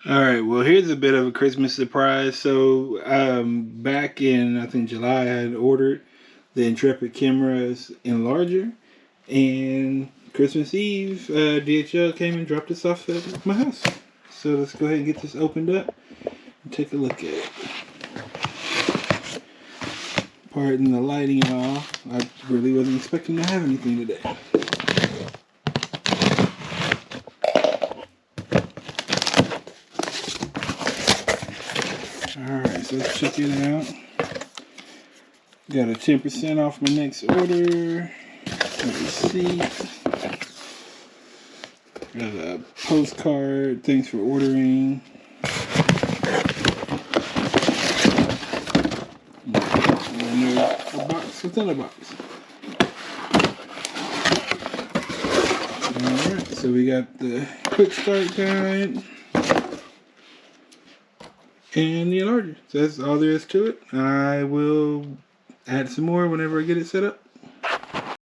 Alright, well here's a bit of a Christmas surprise. So back in I think July I had ordered the Intrepid Camera's enlarger, and Christmas Eve DHL came and dropped this off at my house. So let's go ahead and get this opened up and take a look at it. Pardon the lighting and all. I really wasn't expecting to have anything today. Alright, so let's check it out. Got a 10% off my next order. A receipt. Got a postcard. Thanks for ordering. And there's a box within a box. Alright, so we got the quick start guide and the enlarger. So that's all there is to it. I will add some more whenever I get it set up.